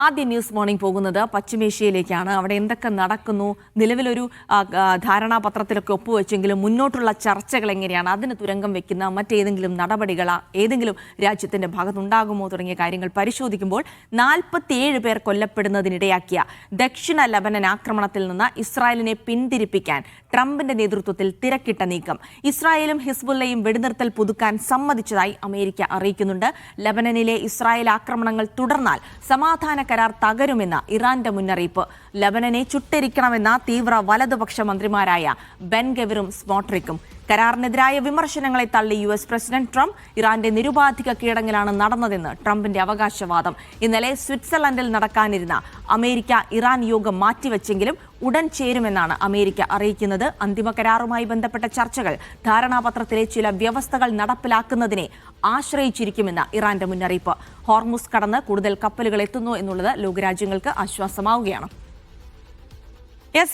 ആദ്യ news morning പോകുന്നത് പശ്ചിമേഷ്യയിലേക്കാണ്. അവിടെ എന്തൊക്കെ നടക്കുന്നു, നിലവിലൊരു ധാരണാപത്രത്തിലൊക്കെ ഒപ്പുവെച്ചെങ്കിലും മുന്നോട്ടുള്ള ചർച്ചകൾ എങ്ങനെയാണ്, അതിന് തുരങ്കം വെക്കുന്ന മറ്റേതെങ്കിലും നടപടികൾ ഏതെങ്കിലും രാജ്യത്തിന്റെ ഭാഗത്തുണ്ടാകുമോ തുടങ്ങിയ കാര്യങ്ങൾ പരിശോധിക്കുമ്പോൾ 47 പേർ കൊല്ലപ്പെടുന്നതിനിടയാക്കിയ ദക്ഷിണ ലബനൻ ആക്രമണത്തിൽ നിന്ന് ഇസ്രായേലിനെ പിന്തിരിപ്പിക്കാൻ ട്രംപിന്റെ നേതൃത്വത്തിൽ തിരക്കിട്ട നീക്കം. ഇസ്രായേലും ഹിസ്ബുള്ളയും വെടിനിർത്തൽ പുതുക്കാൻ സമ്മതിച്ചതായി അമേരിക്ക അറിയിക്കുന്നുണ്ട്. ലബനനിലെ ഇസ്രായേൽ ആക്രമണങ്ങൾ തുടർന്നാൽ സമാധാന കരാർ തകരുമെന്ന ഇറാന്റെ മുന്നറിയിപ്പ്. ലബനനെ ചുട്ടരിക്കണമെന്ന തീവ്ര വലതുപക്ഷ മന്ത്രിമാരായ ബെൻ ഗവിറും സ്മോട്രിക്കും. കരാറിനെതിരായ വിമർശനങ്ങളെ തള്ളി US പ്രസിഡന്റ് ട്രംപ്. ഇറാന്റെ നിരുപാധിക കീഴടങ്ങലാണ് നടന്നതെന്ന് ട്രംപിന്റെ അവകാശവാദം. ഇന്നലെ സ്വിറ്റ്സർലൻഡിൽ നടക്കാനിരുന്ന അമേരിക്ക ഇറാൻ യോഗം മാറ്റിവെച്ചെങ്കിലും ഉടൻ ചേരുമെന്നാണ് അമേരിക്ക അറിയിക്കുന്നത്. അന്തിമ കരാറുമായി ബന്ധപ്പെട്ട ചർച്ചകൾ ധാരണാപത്രത്തിലെ ചില വ്യവസ്ഥകൾ നടപ്പിലാക്കുന്നതിനെ ആശ്രയിച്ചിരിക്കുമെന്ന് ഇറാന്റെ മുന്നറിയിപ്പ്. ഹോർമുസ് കടന്ന് കൂടുതൽ കപ്പലുകൾ എത്തുന്നു എന്നുള്ളത് ലോകരാജ്യങ്ങൾക്ക് ആശ്വാസമാവുകയാണ്.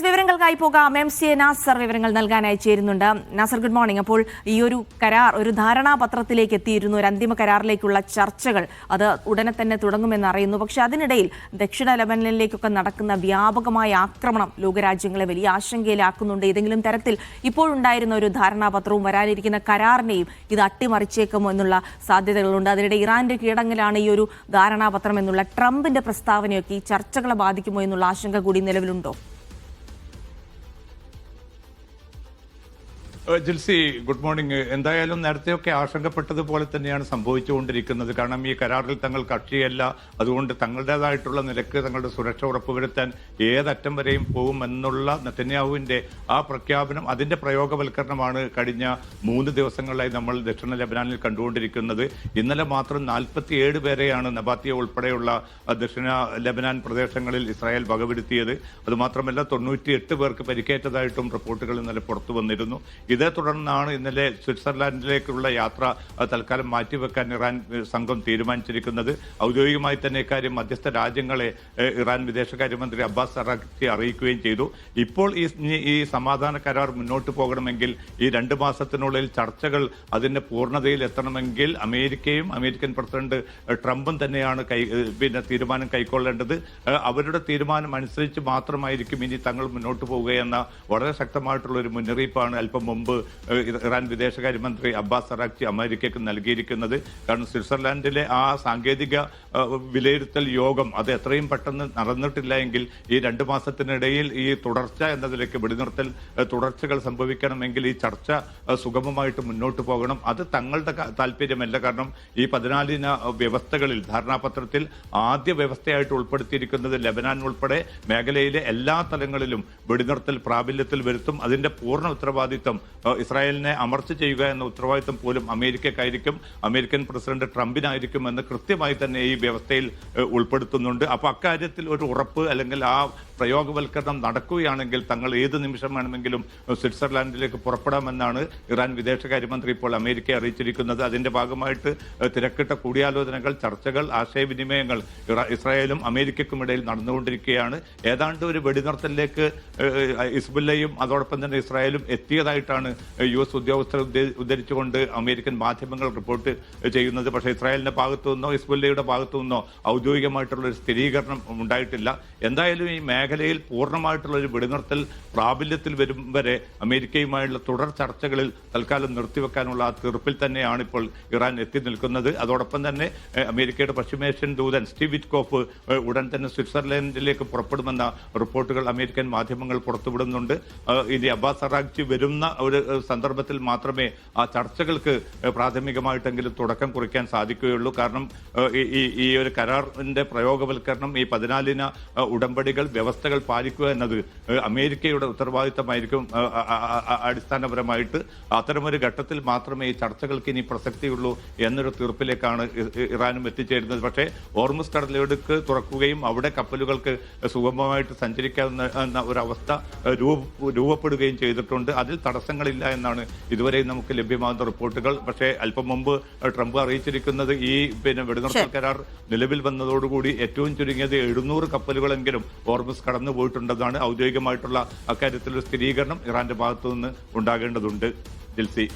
വിവരങ്ങൾക്കായി പോകാം. MCA നാസർ വിവരങ്ങൾ നൽകാനായി ചേരുന്നുണ്ട്. Nasar, good morning. അപ്പോൾ ഈ ഒരു കരാർ ഒരു ധാരണാപത്രത്തിലേക്ക് എത്തിയിരുന്നു, ഒരു അന്തിമ കരാറിലേക്കുള്ള ചർച്ചകൾ അത് ഉടനെ തന്നെ തുടങ്ങുമെന്ന് അറിയുന്നു. പക്ഷെ അതിനിടയിൽ ദക്ഷിണ ലബനനിലേക്കൊക്കെ നടക്കുന്ന വ്യാപകമായ ആക്രമണം ലോകരാജ്യങ്ങളെ വലിയ ആശങ്കയിലാക്കുന്നുണ്ട്. ഏതെങ്കിലും തരത്തിൽ ഇപ്പോഴുണ്ടായിരുന്ന ഒരു ധാരണാപത്രവും വരാനിരിക്കുന്ന കരാറിനെയും ഇത് അട്ടിമറിച്ചേക്കുമോ എന്നുള്ള സാധ്യതകളുണ്ട്. അതിനിടെ ഇറാന്റെ കീഴടങ്ങലാണ് ഈ ഒരു ധാരണാപത്രം എന്നുള്ള ട്രംപിന്റെ പ്രസ്താവനയൊക്കെ ഈ ചർച്ചകളെ ബാധിക്കുമോ എന്നുള്ള ആശങ്ക കൂടി നിലവിലുണ്ടോ? Jilsy, good morning. എന്തായാലും നേരത്തെയൊക്കെ ആശങ്കപ്പെട്ടതുപോലെ തന്നെയാണ് സംഭവിച്ചുകൊണ്ടിരിക്കുന്നത്. കാരണം ഈ കരാറിൽ തങ്ങൾ കക്ഷിയല്ല, അതുകൊണ്ട് തങ്ങളുടേതായിട്ടുള്ള നിലക്ക് തങ്ങളുടെ സുരക്ഷ ഉറപ്പുവരുത്താൻ ഏതറ്റം വരെയും പോകുമെന്നുള്ള നെതന്യാഹുവിന്റെ ആ പ്രഖ്യാപനം, അതിന്റെ പ്രയോഗവൽക്കരണമാണ് കഴിഞ്ഞ 3 ദിവസങ്ങളിലായി നമ്മൾ ദക്ഷിണ ലബനാനിൽ കണ്ടുകൊണ്ടിരിക്കുന്നത്. ഇന്നലെ മാത്രം 47 പേരെയാണ് നബാത്തിയ ഉൾപ്പെടെയുള്ള ദക്ഷിണ ലബനാൻ പ്രദേശങ്ങളിൽ ഇസ്രായേൽ വകവരുത്തിയത്. അതുമാത്രമല്ല 98 പേർക്ക് പരിക്കേറ്റതായിട്ടും റിപ്പോർട്ടുകൾ ഇന്നലെ പുറത്തു വന്നിരുന്നു. ഇതേ തുടർന്നാണ് ഇന്നലെ സ്വിറ്റ്സർലാൻഡിലേക്കുള്ള യാത്ര തൽക്കാലം മാറ്റിവെക്കാൻ ഇറാൻ സംഘം തീരുമാനിച്ചിരിക്കുന്നത്. ഔദ്യോഗികമായി തന്നെ ഇക്കാര്യം മധ്യസ്ഥ രാജ്യങ്ങളെ ഇറാൻ വിദേശകാര്യമന്ത്രി അബ്ബാസ് അറാഖ്ചി അറിയിക്കുകയും ചെയ്തു. ഇപ്പോൾ ഈ സമാധാന കരാർ മുന്നോട്ട് പോകണമെങ്കിൽ ഈ 2 മാസത്തിനുള്ളിൽ ചർച്ചകൾ അതിന്റെ പൂർണ്ണതയിൽ എത്തണമെങ്കിൽ അമേരിക്കയും അമേരിക്കൻ പ്രസിഡന്റ് ട്രംപും തന്നെയാണ് തീരുമാനം കൈക്കൊള്ളേണ്ടത്. അവരുടെ തീരുമാനം അനുസരിച്ച് മാത്രമായിരിക്കും ഇനി തങ്ങൾ മുന്നോട്ട് പോവുകയെന്ന വളരെ ശക്തമായിട്ടുള്ള ഒരു മുന്നറിയിപ്പാണ് അല്പം മുമ്പ് ഇറാൻ വിദേശകാര്യമന്ത്രി അബ്ബാസ് അറാഖ്ചി അമേരിക്കയ്ക്ക് നൽകിയിരിക്കുന്നത്. കാരണം സ്വിറ്റ്സർലാൻഡിലെ ആ സാങ്കേതിക വിലയിരുത്തൽ യോഗം അത് എത്രയും പെട്ടെന്ന് നടന്നിട്ടില്ല എങ്കിൽ ഈ 2 മാസത്തിനിടയിൽ ഈ തുടർച്ച എന്നതിലേക്ക് വെടിനിർത്തൽ തുടർച്ചകൾ സംഭവിക്കണമെങ്കിൽ ഈ ചർച്ച സുഗമമായിട്ട് മുന്നോട്ട് പോകണം. അത് തങ്ങളുടെ താല്പര്യമല്ല. കാരണം ഈ 14 വ്യവസ്ഥകളിൽ ധാരണാപത്രത്തിൽ ആദ്യ വ്യവസ്ഥയായിട്ട് ഉൾപ്പെടുത്തിയിരിക്കുന്നത് ലബനാൻ ഉൾപ്പെടെ മേഖലയിലെ എല്ലാ തലങ്ങളിലും വെടിനിർത്തൽ പ്രാബല്യത്തിൽ വരുത്തും. അതിന്റെ പൂർണ്ണ ഉത്തരവാദിത്വം ഇസ്രായേലിനെ അമർച്ച ചെയ്യുക എന്ന ഉത്തരവാദിത്വം പോലും അമേരിക്കക്കായിരിക്കും, അമേരിക്കൻ പ്രസിഡന്റ് ട്രംപിനായിരിക്കും എന്ന് കൃത്യമായി തന്നെ ഈ വ്യവസ്ഥയിൽ ഉൾപ്പെടുത്തുന്നുണ്ട്. അപ്പൊ അക്കാര്യത്തിൽ ഒരു ഉറപ്പ് അല്ലെങ്കിൽ ആ പ്രയോഗവൽക്കരണം നടക്കുകയാണെങ്കിൽ തങ്ങൾ ഏത് നിമിഷം വേണമെങ്കിലും സ്വിറ്റ്സർലാൻഡിലേക്ക് പുറപ്പെടാമെന്നാണ് ഇറാൻ വിദേശകാര്യമന്ത്രി ഇപ്പോൾ അമേരിക്കയെ അറിയിച്ചിരിക്കുന്നത്. അതിന്റെ ഭാഗമായിട്ട് തിരക്കിട്ട കൂടിയാലോചനകൾ, ചർച്ചകൾ, ആശയവിനിമയങ്ങൾ ഇസ്രായേലും അമേരിക്കയ്ക്കും ഇടയിൽ നടന്നുകൊണ്ടിരിക്കുകയാണ്. ഏതാണ്ട് ഒരു വെടിനിർത്തലിലേക്ക് ഹിസ്ബുള്ളയും അതോടൊപ്പം തന്നെ ഇസ്രായേലും എത്തിയതായിട്ടാണ് US ഉദ്യോഗസ്ഥർ ഉദ്ധരിച്ചുകൊണ്ട് അമേരിക്കൻ മാധ്യമങ്ങൾ റിപ്പോർട്ട് ചെയ്യുന്നത്. പക്ഷേ ഇസ്രായേലിന്റെ ഭാഗത്തു നിന്നോ ഹിസ്ബുള്ളയുടെ ഭാഗത്തു നിന്നോ ഔദ്യോഗികമായിട്ടുള്ള ഒരു സ്ഥിരീകരണം ഉണ്ടായിട്ടില്ല. എന്തായാലും ഈ മേഖലയിൽ പൂർണ്ണമായിട്ടുള്ള ഒരു വെടിനിർത്തൽ പ്രാബല്യത്തിൽ വരും വരെ അമേരിക്കയുമായുള്ള തുടർ ചർച്ചകളിൽ തൽക്കാലം നിർത്തിവെക്കാനുള്ള ആ തീർപ്പിൽ തന്നെയാണ് ഇപ്പോൾ ഇറാൻ എത്തി നിൽക്കുന്നത്. അതോടൊപ്പം തന്നെ അമേരിക്കയുടെ പശ്ചിമേഷ്യൻ ദൂതൻ സ്റ്റീവ് വിറ്റ്കോഫ് ഉടൻ തന്നെ സ്വിറ്റ്സർലൻഡിലേക്ക് പുറപ്പെടുമെന്ന റിപ്പോർട്ടുകൾ അമേരിക്കൻ മാധ്യമങ്ങൾ പുറത്തുവിടുന്നുണ്ട്. ഇനി അബ്ബാസ് അറാഖ്ചി വരുന്ന ഒരു സന്ദർഭത്തിൽ മാത്രമേ ആ ചർച്ചകൾക്ക് പ്രാഥമികമായിട്ടെങ്കിലും തുടക്കം കുറിക്കാൻ സാധിക്കുകയുള്ളൂ. കാരണം ഈ ഒരു കരാറിന്റെ പ്രയോഗവൽക്കരണം, ഈ 14 ഉടമ്പടികൾ, വ്യവസ്ഥകൾ പാലിക്കുക എന്നത് അമേരിക്കയുടെ ഉത്തരവാദിത്തമായിരിക്കും. അടിസ്ഥാനപരമായിട്ട് അത്തരമൊരു ഘട്ടത്തിൽ മാത്രമേ ഈ ചർച്ചകൾക്ക് ഇനി പ്രസക്തിയുള്ളൂ എന്നൊരു തീർപ്പിലേക്കാണ് ഇറാനും എത്തിച്ചേരുന്നത്. പക്ഷേ ഹോർമുസ് കടലിടുക്ക് തുറക്കുകയും അവിടെ കപ്പലുകൾക്ക് സുഗമമായിട്ട് സഞ്ചരിക്കാവുന്ന ഒരവസ്ഥ രൂപപ്പെടുകയും ചെയ്തിട്ടുണ്ട്. അതിൽ തടസ്സങ്ങളില്ല എന്നാണ് ഇതുവരെ നമുക്ക് ലഭ്യമാകുന്ന റിപ്പോർട്ടുകൾ. പക്ഷേ അല്പം മുമ്പ് ട്രംപ് അറിയിച്ചിരിക്കുന്നത് ഈ വെടിനിർത്തൽ കരാർ നിലവിൽ വന്നതോടുകൂടി ഏറ്റവും ചുരുങ്ങിയത് 700 കപ്പലുകളെങ്കിലും ഹോർമുസ് കടന്നു പോയിട്ടുണ്ടെന്നാണ് ഔദ്യോഗികമായിട്ടുള്ള അക്കാര്യത്തിലൊരു സ്ഥിരീകരണം ഇറാന്റെ ഭാഗത്തു നിന്ന് ഉണ്ടാകേണ്ടതുണ്ട്. ജിൽസി.